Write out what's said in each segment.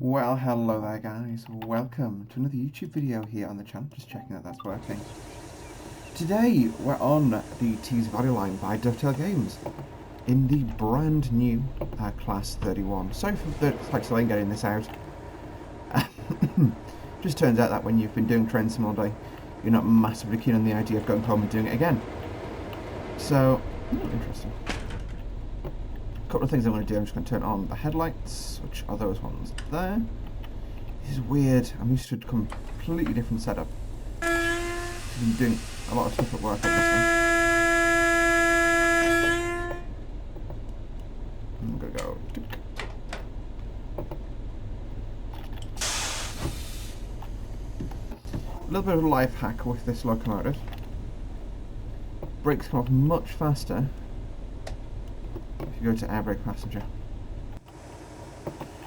Well, hello there guys, welcome to another YouTube video here on the channel, just checking that that's working. Today we're on the Tees Valley line by Dovetail Games in the brand new Class 31. Sorry for the slight delay in getting this out. Just turns out that when you've been doing Train Sim all day, you're not massively keen on the idea of going home and doing it again. So, interesting. A couple of things I'm going to do. I'm just going to turn on the headlights, which are those ones there. This is weird. I'm used to a completely different setup. I've been doing a lot of stuff at work, obviously. I'm going to go. A little bit of a life hack with this locomotive. Brakes come off much faster if you go to air brake passenger.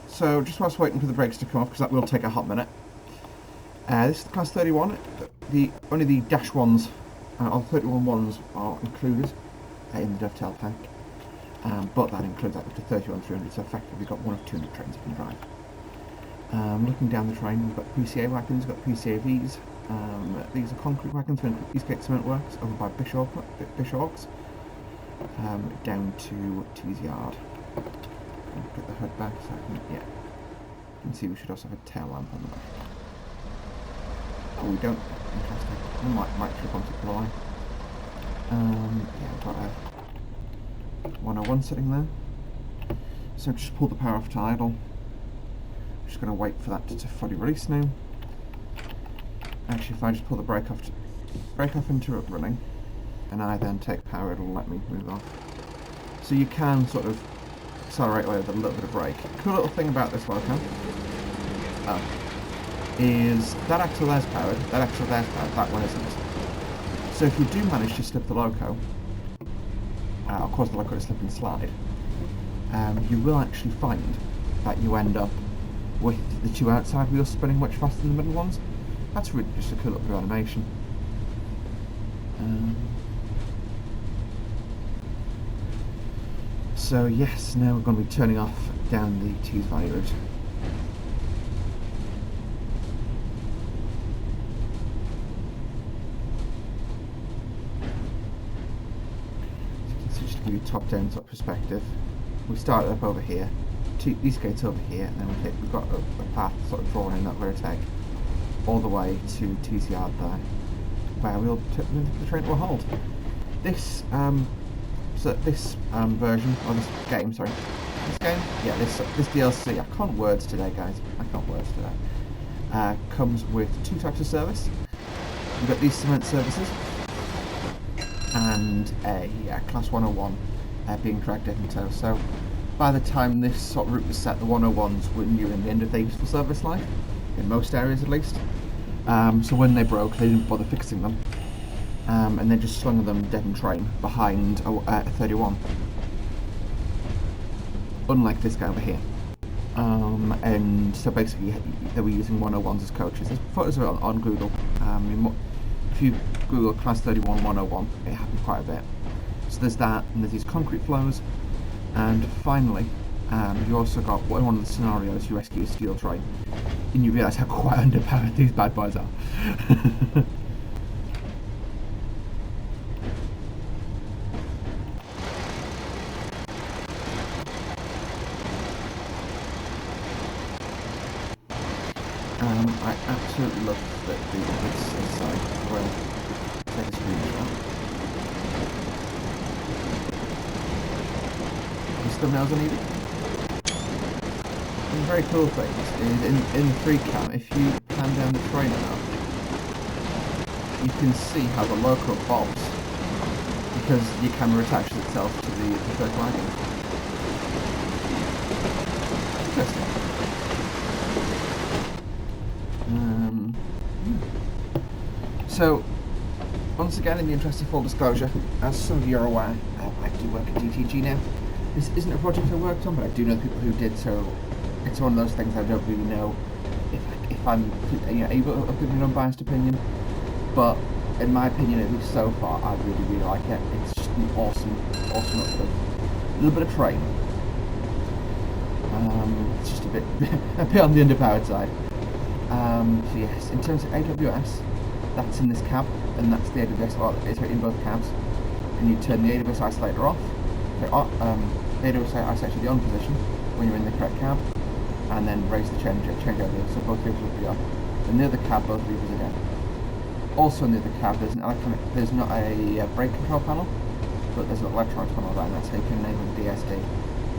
So just whilst waiting for the brakes to come off, because that will take a hot minute. This is the Class 31. Only the dash ones, or 31 ones, are included in the Dovetail pack. But that includes up to 31300, so effectively you've got one of 200 trains you can drive. Looking down the train, we've got PCA wagons, we've got PCAVs. These are concrete wagons from Eastgate Cement Works over by Bishawks. Down to Tees Yard. Get the hood back so I can, yeah. You can see we should also have a tail lamp on the back. Oh, we don't. Interesting. We might trip onto the line. Yeah, we've got a 101 sitting there. So just pull the power off to idle. I'm just going to wait for that to fully release now. Actually, if I just pull the brake off into it running, and I then take power, it'll let me move off. So you can sort of accelerate away with a little bit of brake. Cool little thing about this loco is that axle there's powered, that axle there's powered, that one isn't. So if you do manage to slip the loco, or cause the loco to slip and slide, you will actually find that you end up with the two outside wheels spinning much faster than the middle ones. That's really just a cool little bit of animation. So yes, now we're going to be turning off down the Tees Valley route. So just to give you a top-down sort of perspective, we started up over here, Eastgate's over here, and then we've got a path sort of drawn in that vertex all the way to Tees Yard there, where we'll the train to a halt. This version, or this game, sorry, this DLC, I can't words today, guys, comes with two types of service. You've got these cement services, and a Class 101 being dragged in tow. So by the time this sort of route was set, the 101s were nearing the end of their useful service life, in most areas at least. So when they broke, they didn't bother fixing them. And they just slung them dead in train behind a 31. Unlike this guy over here. And so basically they were using 101s as coaches. There's photos of it on Google. If you Google Class 31 101, it happens quite a bit. So there's that, and there's these concrete flows. And finally, you also got one of the scenarios, you rescue a steel train. And you realise how quite underpowered these bad boys are. I absolutely love this side. Well, take a screenshot. Is thumbnails are needed? One very cool thing is in the 3 cam, if you pan down the train enough, you can see how the loco bobs because your camera attaches itself to the third wagon. Interesting. So, once again, in the interest of full disclosure, as some of you are aware, I do work at DTG now. This isn't a project I worked on, but I do know people who did, so it's one of those things I don't really know if I'm able to give an unbiased opinion. But in my opinion, at least so far, I really like it. It's just an awesome little bit of train. It's just a bit on the underpowered side. So yes, in terms of AWS, that's in this cab, and that's the AWS, well, it's in both cabs. And you turn the AWS isolator off. So, AWS isolator the on position when you're in the correct cab, and then raise the change over, so both levers will be on. In the other cab, both levers again. Also in the other cab, there's not a brake control panel, but there's an electronics panel there, and that's how you can enable the DSD.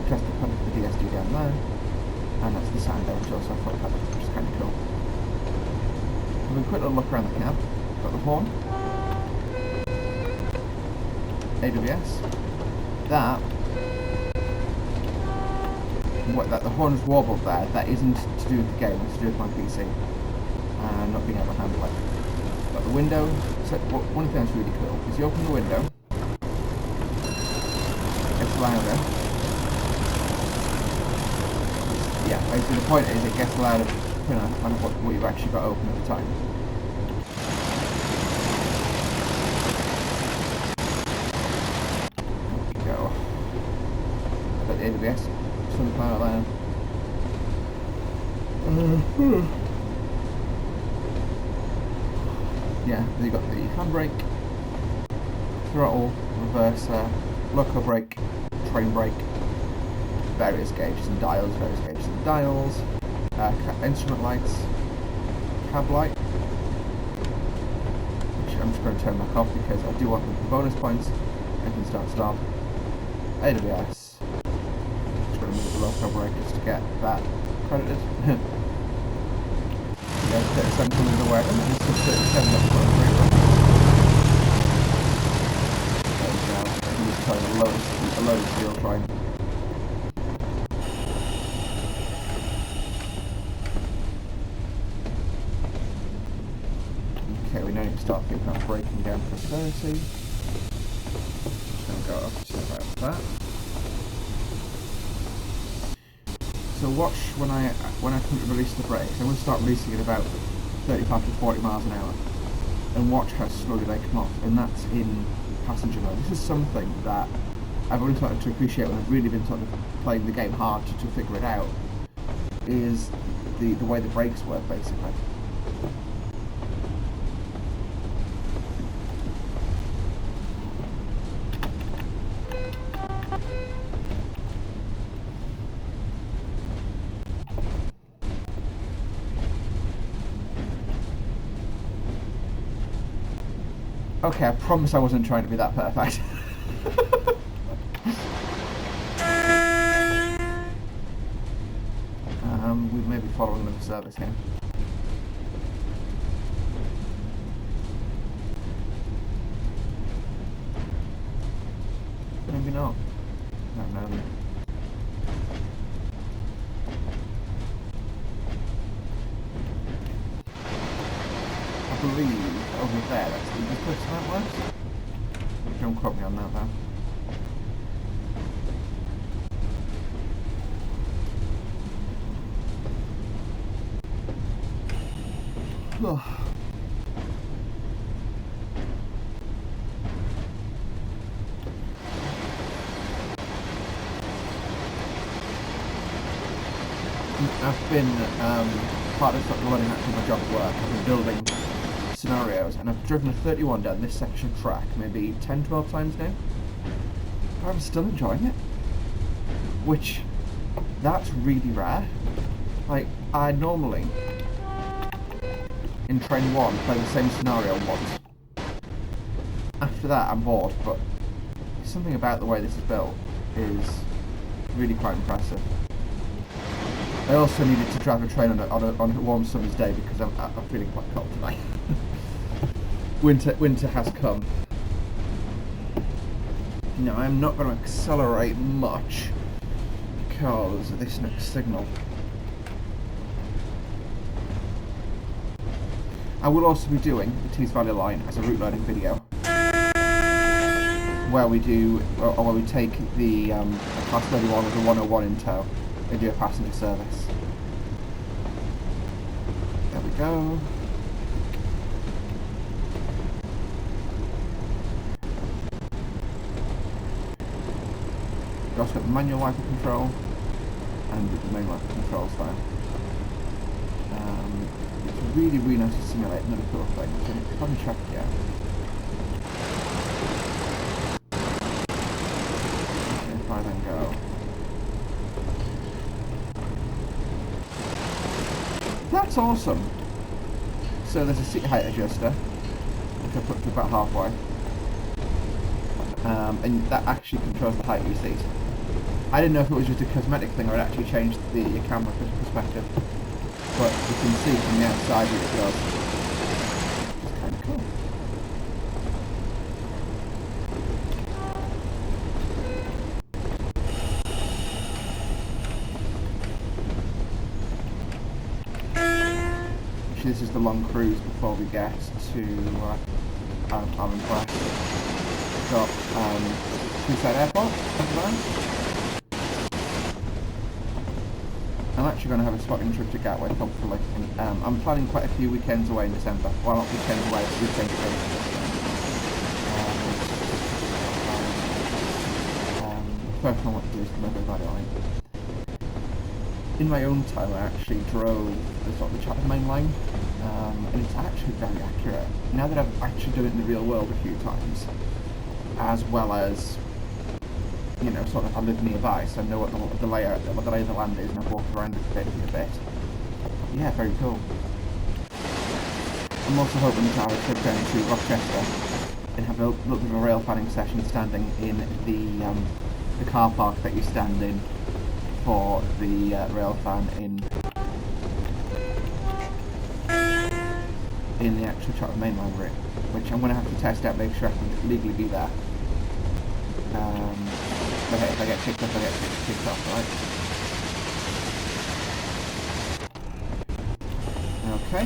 Press the DSD down there, and that's the sound there, which also a foot pedal, which is kind of cool. Having a quick little look around the cab, got the horn, AWS, that the horn is warbled there, that isn't to do with the game, it's to do with my PC, and not being able to handle it. Got the window, so one thing that's really cool is you open the window, it's louder. Yeah, basically the point is it gets louder depending on what you've actually got open at the time. There we go. I've got the AWS, some power there. Yeah, then you've got the handbrake, throttle, reverser, loco brake, train brake, various gauges and dials, instrument lights, cab light, which I'm just going to turn back off because I do want them for bonus points. I can start. AWS, just going to move the loco brake just to get that credited. Yeah, 37 coming the wagon, and it's just 37 up for a free run. There we go, I can just tell the lowest field train. Okay, we now need to start thinking about braking down for clarity. Just going to go up to about that. So watch when I release the brakes. I'm going to start releasing at about 35 to 40 miles an hour, and watch how slowly they come off. And that's in passenger mode. This is something that I've only started to appreciate when I've really been sort of playing the game hard to figure it out. Is the way the brakes work basically. Okay, I promise I wasn't trying to be that perfect. We may be following another service here. Maybe not. I don't know. I believe over there, that's the place that works. Don't quote me on that though. Oh. I've been part of sort of learning how to do my job at work. I've been building scenarios, and I've driven a 31 down this section of track maybe 10-12 times now. But I'm still enjoying it, which that's really rare. Like, I normally in train 1 play the same scenario once. After that I'm bored, but something about the way this is built is really quite impressive. I also needed to drive a train on a warm summer's day because I'm feeling quite cold tonight. Winter has come. Now I'm not going to accelerate much because of this next signal. I will also be doing the Tees Valley line as a route learning video, where we do, or where we take the Class 31 with the 101 in tow and do a passenger service. There we go. We also got manual wiper control. and the main one controls there. It's really, really nice to simulate another cool thing. So if I can check it out. If I then go. That's awesome! So there's a seat height adjuster, which I put to about halfway. And that actually controls the height of your seat. I didn't know if it was just a cosmetic thing or it actually changed the camera perspective. But you can see from the outside what it does. It's kind of cool. Actually, this is the long cruise before we get to Allen's West. We've got Seaside Airport at the moment. I'm actually going to have a spotting trip to Gatwick, hopefully. I'm planning quite a few weekends away in December. Well, not weekends away, but weekends away. First one I want to do is River Valley Line. In my own time, I actually drove the sort of the Chatham Main Line, and it's actually very accurate. Now that I've actually done it in the real world a few times, as well as, you know, sort of I live nearby, so I know what the layout, what the lay of the land is, and I've walked around it a bit. Yeah, very cool. I'm also hoping to have a trip down to Rochester and have a little bit of a rail fanning session standing in the car park that you stand in for the rail fan in the actual Chatham Main Line route, which I'm going to have to test out, make sure I can legally be there. But hey, if I get kicked off, I get kicked off, right? Okay.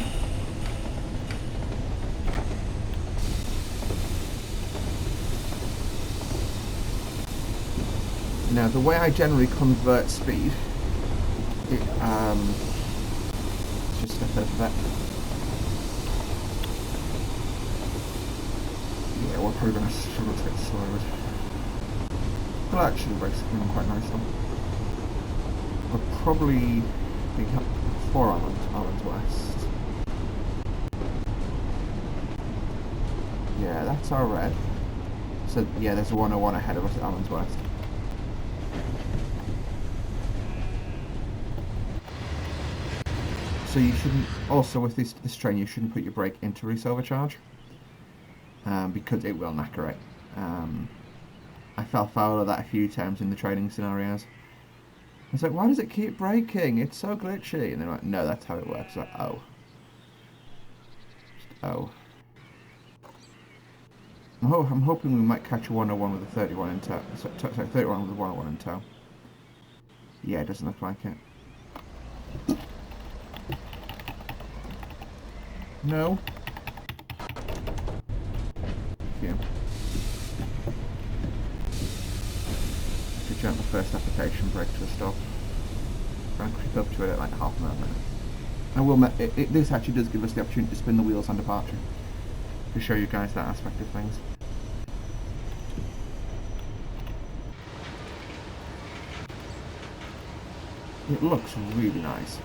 Now, the way I generally convert speed, let's just step over that. Yeah, we're probably going to struggle to get slowed. Well, actually, the brakes are going quite nicely. We'll probably be up before Allen's West. Yeah, that's our red. So, yeah, there's a 101 ahead of us at Allen's West. So you shouldn't, also with this train, you shouldn't put your brake into reverse overcharge, because it will knacker it. I fell foul of that a few times in the training scenarios. I was like, why does it keep braking? It's so glitchy. And they're like, no, that's how it works. Like, oh. Just, oh. I'm hoping we might catch a 101 with a 31 in tow. Sorry, 31 with a 101 in tow. Yeah, it doesn't look like it. No. Yeah. Jump the first application, brake to a stop. And creep up to it at like half an hour. I will. This actually does give us the opportunity to spin the wheels on departure to show you guys that aspect of things. It looks really nice.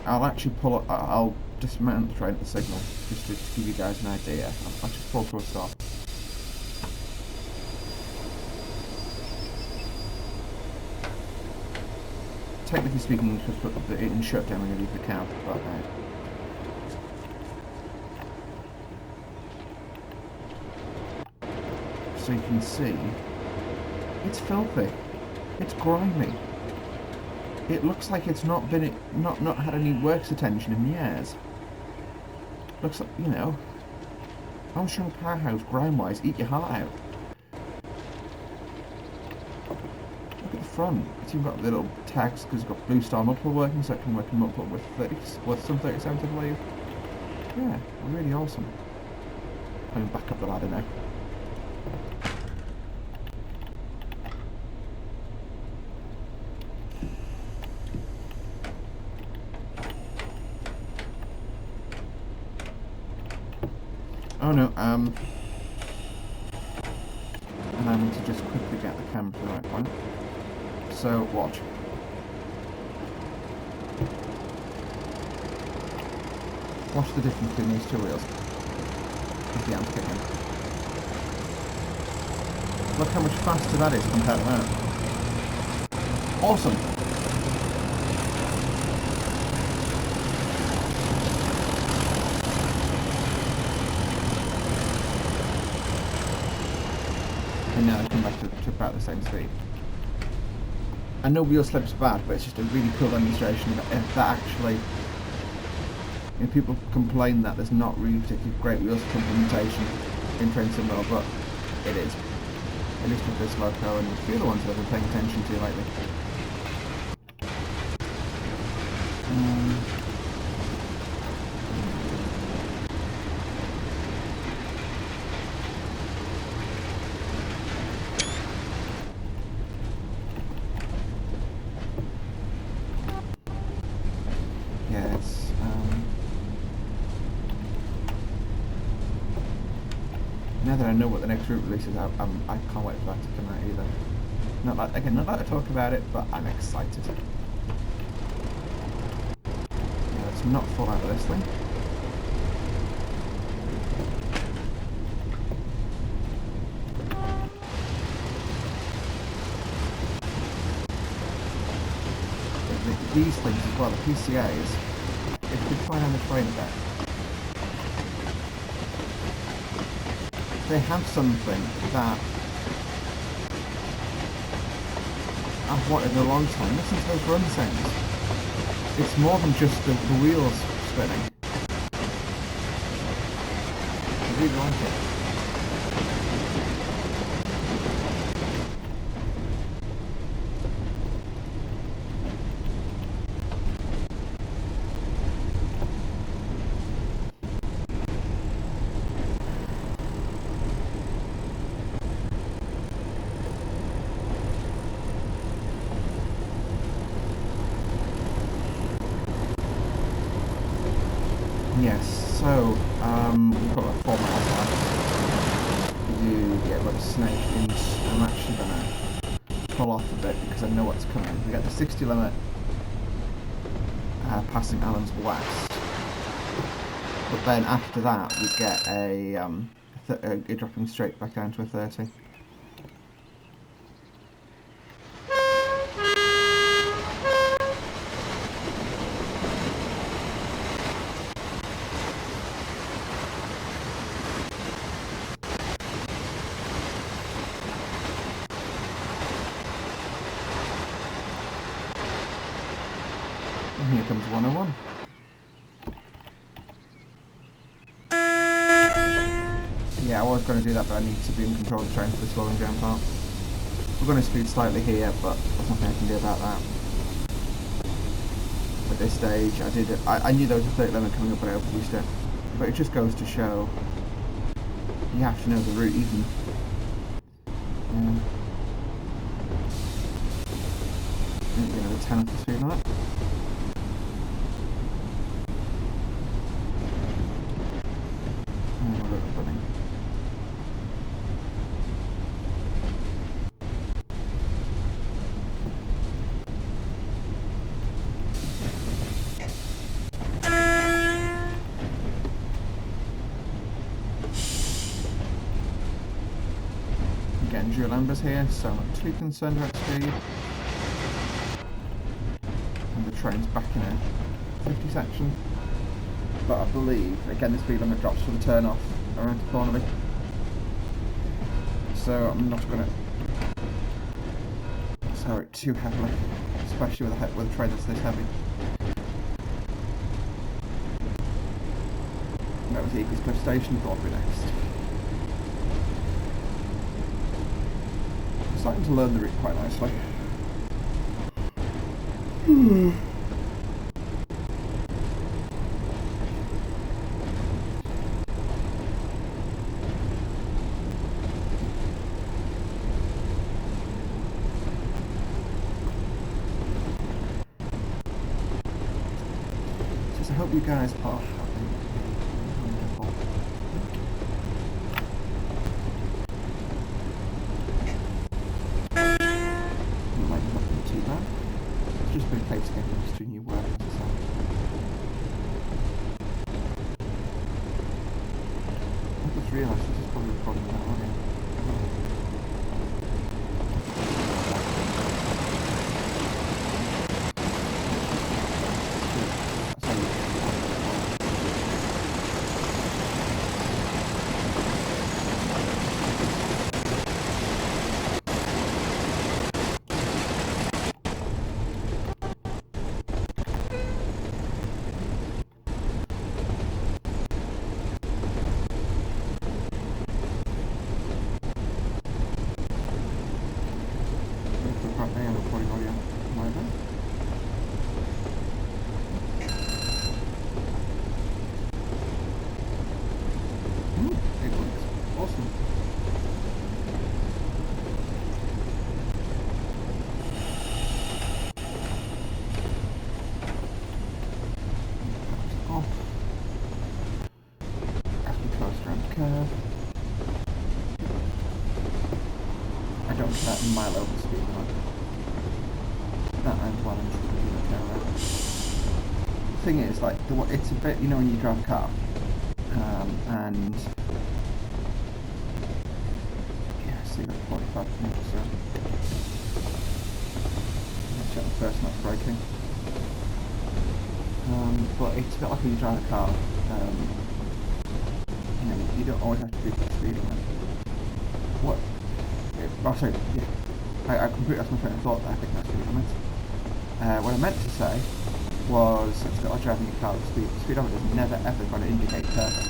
I'll actually pull up. I'll dismount the train at the signal just to give you guys an idea. I'll just pull to a stop. Technically speaking, you just put it in shutdown when you leave the cab, but so you can see, it's filthy, it's grimy. It looks like it's not been not had any works attention in years. Looks like, you know, Armstrong Powerhouse, grime-wise, eat your heart out. Look at the front. It's even got little tags because it's got Blue Star multiple working, so it can work in multiple with 30, with some 37s, I believe. Yeah, really awesome. I'm back up the ladder now. Oh no, and I need to just quickly get the camera to the right point. So, watch. Watch the difference between these two wheels. With the amp kicking. Look how much faster that is compared to that. Awesome! And now they come back to about the same speed. I know wheel slip's bad, but it's just a really cool demonstration of if that actually... You know, people complain that there's not really particularly great wheel slip implementation in Train Simulator, but it is. At least with this loco and a few other ones that I've been paying attention to lately. Yeah, it's now that I know what the next route release is, I can't wait for that to come out either. Not like to talk about it, but I'm excited. Yeah, let's not fall out of this thing. These things as well, the PCAs, if you could find on the train a bit. They have something that I've wanted in a long time. Listen to those run sounds. It's more than just the wheels spinning. I really like it. Yes, so, we've got like 4 miles left. You get like a snake, and I'm actually gonna pull off a bit because I know what's coming. We get the 60 limit passing Allen's West, but then after that we get a dropping straight back down to a 30. And here comes 101. Yeah, I was going to do that, but I need to be in control of the train for the slowing down part. We're going to speed slightly here, but there's nothing I can do about that. At this stage, I knew there was a 30 limit coming up, but I overused it. But it just goes to show you have to know the route even. You know, the 10 off the speed limit. Again, dual ambers here, so I'm not too concerned about speed. And the train's back in a 50 section. But I believe, again, the speed limit drops for the turn off around Thornaby. So I'm not going to slow it too heavily, especially with a train that's this heavy. And that was Eagles Cliff Station, Thornaby next. I'm starting to learn the route quite nicely. I hope you guys are happy. Wonderful. It might not be too way to get used to new weapons and stuff. I just realised this is probably recording without audio. I don't get that mile over speed limit. That I'm planning to do that now. The thing is, like, it's a bit, you know, when you drive a car, and yeah, see that 45 minutes or so. Let's check the first not braking. But it's a bit like when you drive a car. You know, you don't always have to be the speed limit. What? Oh, sorry, yeah. I completely lost my train of thought there. I think that's speed limit. What I meant to say was, it's a bit like driving a car. The speedometer is never ever going to indicate perfect.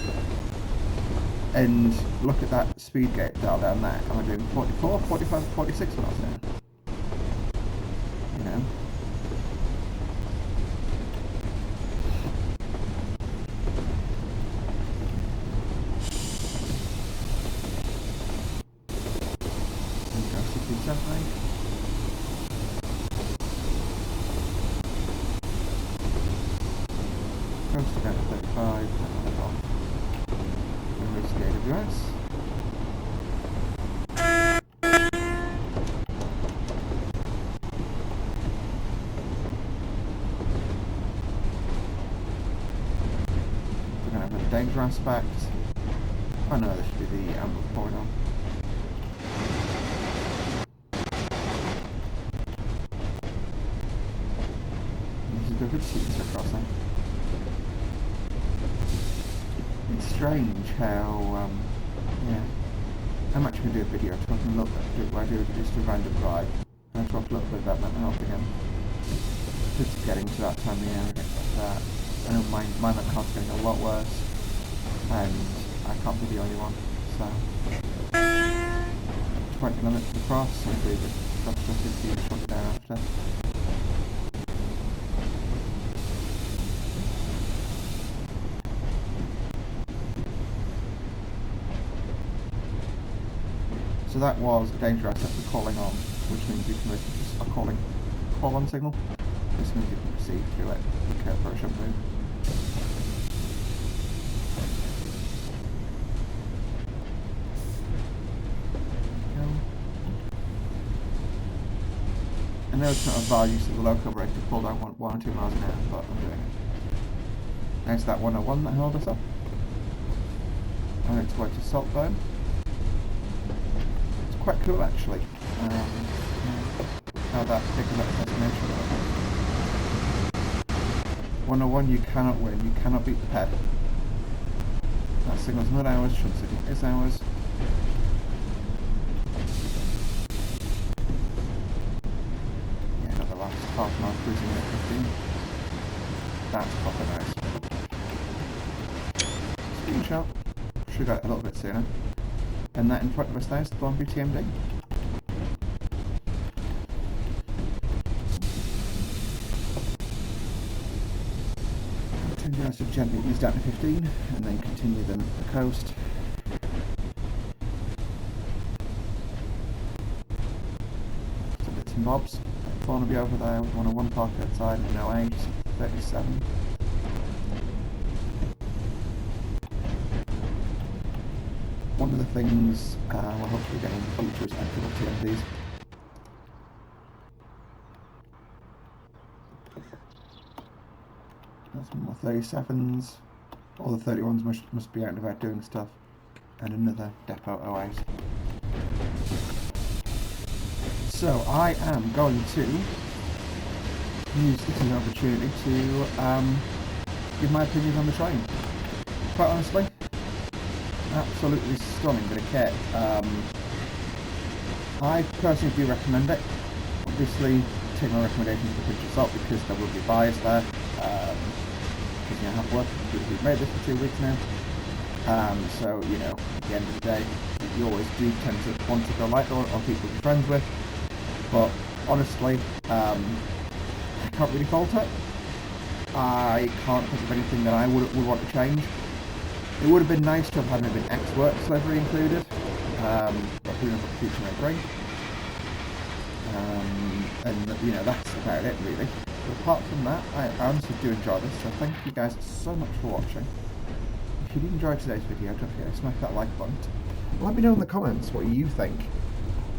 And look at that speed gate dial down there. Am I doing 44, 45, 46 when I was doing? You know? Coast to down to 35, and then off. And reach the AWS. We're going to have a danger aspect. Oh no, this should be the ambush corridor. This is a good sequence of crossing. It's strange how, yeah. I'm actually going to do a video talking a little bit, where I do just a random drive, and I talk a little bit about mental health again. It's getting to that time of year, I guess like that. I know my mental health's getting a lot worse, and I can't be the only one, so. 20 minutes to cross, and we just cross to 50 and 20 thereafter. So that was a danger asset for calling on, which means you can receive a call on signal. This means you can proceed through it. Okay, for a short move. I know it's not a value use of the local brake to pull down 1 or 2 miles an hour, but I'm doing it. There's that 101 that held us up. On its way to Saltburn. Quite cool actually. How that particular destination was. 101, you cannot win, you cannot beat the ped. That signal's not ours, short signal is ours. Yeah, got the last half mile cruising at 15. That's proper nice. Screenshot. Should go a little bit sooner. And that in front of us there is the Blondie TMD. Turn the eyes to gently ease down to 15 and then continue them up the coast. Some bits and bobs. Barnaby over there with 101 park outside and 08, 37. One of the things we'll hopefully get in the future is actual TMDs. That's more 37s. All the 31s must be out and about doing stuff. And another depot 08. So I am going to use this as an opportunity to give my opinions on the train. Quite honestly, absolutely stunning bit of kit. I personally do recommend it. Obviously, take my recommendations with a pinch of salt because there will be bias there. Because I have worked with people who've made this for 2 weeks now. So, you know, at the end of the day, you always do tend to want to go light or people to be friends with. But honestly, I can't really fault it. I can't think of anything that I would want to change. It would have been nice to have had maybe an X-Works livery included, but who knows what the future may bring. And you know, that's about it really. But apart from that, I honestly do enjoy this, so thank you guys so much for watching. If you did enjoy today's video, don't forget to smash that like button. Let me know in the comments what you think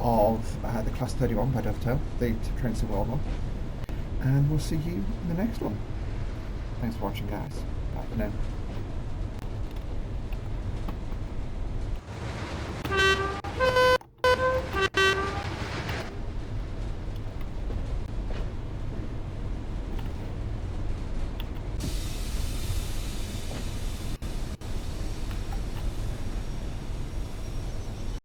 of the Class 31 by Dovetail, the Train Sim World one. And we'll see you in the next one. Thanks for watching, guys. Bye for now.